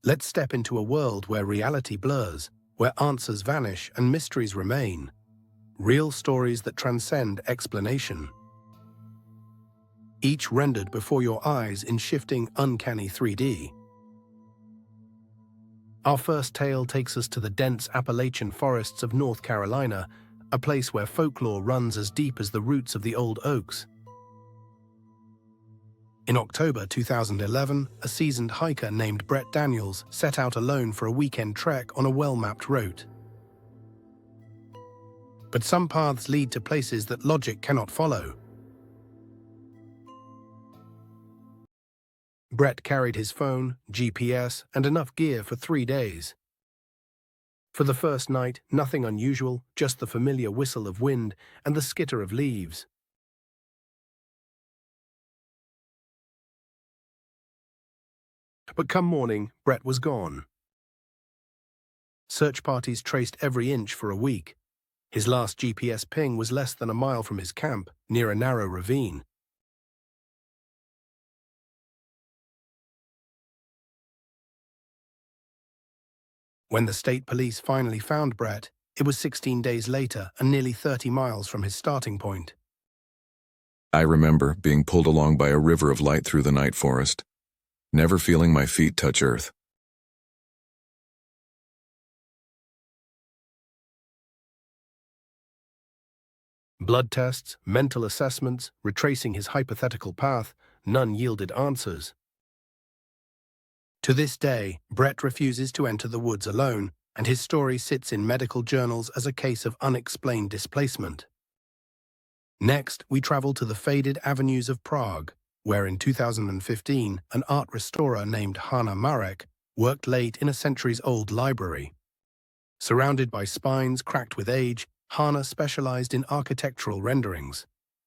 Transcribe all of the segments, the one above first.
Let's step into a world where reality blurs, where answers vanish and mysteries remain. Real stories that transcend explanation. Each rendered before your eyes in shifting, uncanny 3D. Our first tale takes us to the dense Appalachian forests of North Carolina, a place where folklore runs as deep as the roots of the old oaks. In October 2011, a seasoned hiker named Brett Daniels set out alone for a weekend trek on a well-mapped route. But some paths lead to places that logic cannot follow. Brett carried his phone, GPS, and enough gear for 3 days. For the first night, nothing unusual, just the familiar whistle of wind and the skitter of leaves. But come morning, Brett was gone. Search parties traced every inch for a week. His last GPS ping was less than a mile from his camp, near a narrow ravine. When the state police finally found Brett, it was 16 days later and nearly 30 miles from his starting point. I remember being pulled along by a river of light through the night forest, never feeling my feet touch earth. Blood tests, mental assessments, retracing his hypothetical path, none yielded answers. To this day, Brett refuses to enter the woods alone, and his story sits in medical journals as a case of unexplained displacement. Next, we travel to the faded avenues of Prague, where in 2015, an art restorer named Hanna Marek worked late in a centuries-old library. Surrounded by spines cracked with age, Hanna specialized in architectural renderings.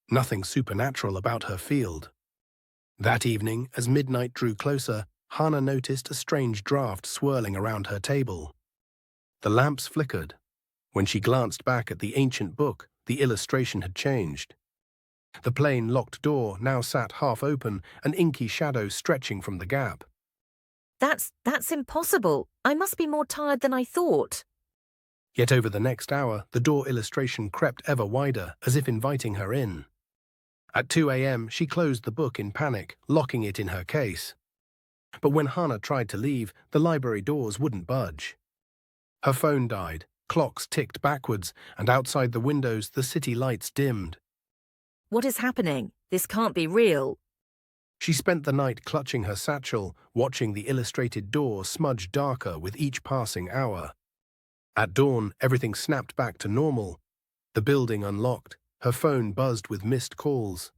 Nothing supernatural about her field. That evening, as midnight drew closer, Hanna noticed a strange draft swirling around her table. The lamps flickered. When she glanced back at the ancient book, the illustration had changed. The plain locked door now sat half open, an inky shadow stretching from the gap. That's impossible. I must be more tired than I thought. Yet over the next hour, the door illustration crept ever wider, as if inviting her in. At 2 a.m., she closed the book in panic, locking it in her case. But when Hanna tried to leave, the library doors wouldn't budge. Her phone died, clocks ticked backwards, and outside the windows the city lights dimmed. What is happening? This can't be real. She spent the night clutching her satchel, watching the illustrated door smudge darker with each passing hour. At dawn, everything snapped back to normal. The building unlocked, her phone buzzed with missed calls.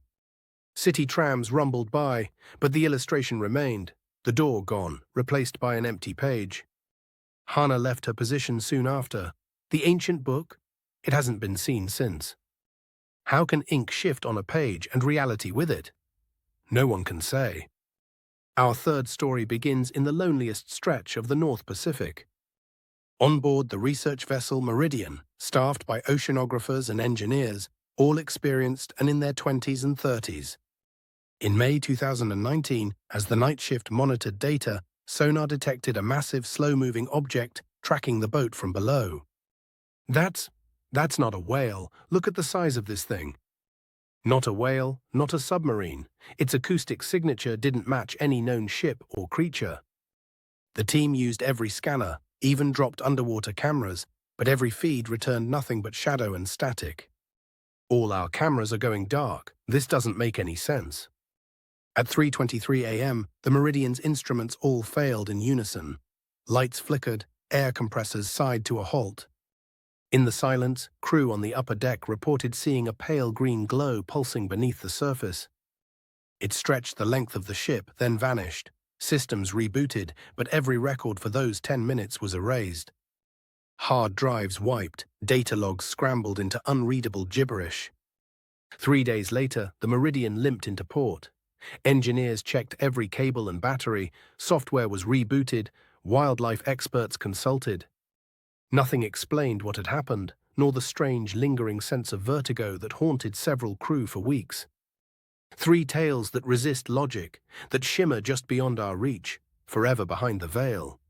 City trams rumbled by, but the illustration remained, the door gone, replaced by an empty page. Hanna left her position soon after. The ancient book? It hasn't been seen since. How can ink shift on a page and reality with it? No one can say. Our third story begins in the loneliest stretch of the North Pacific. On board the research vessel Meridian, staffed by oceanographers and engineers, all experienced and in their 20s and 30s. In May 2019, as the night shift monitored data, sonar detected a massive, slow-moving object tracking the boat from below. That's not a whale. Look at the size of this thing. Not a whale, not a submarine. Its acoustic signature didn't match any known ship or creature. The team used every scanner, even dropped underwater cameras, but every feed returned nothing but shadow and static. All our cameras are going dark. This doesn't make any sense. At 3:23 a.m., the Meridian's instruments all failed in unison. Lights flickered, air compressors sighed to a halt. In the silence, crew on the upper deck reported seeing a pale green glow pulsing beneath the surface. It stretched the length of the ship, then vanished. Systems rebooted, but every record for those 10 minutes was erased. Hard drives wiped, data logs scrambled into unreadable gibberish. 3 days later, the Meridian limped into port. Engineers checked every cable and battery, software was rebooted, wildlife experts consulted. Nothing explained what had happened, nor the strange, lingering sense of vertigo that haunted several crew for weeks. 3 tales that resist logic, that shimmer just beyond our reach, forever behind the veil.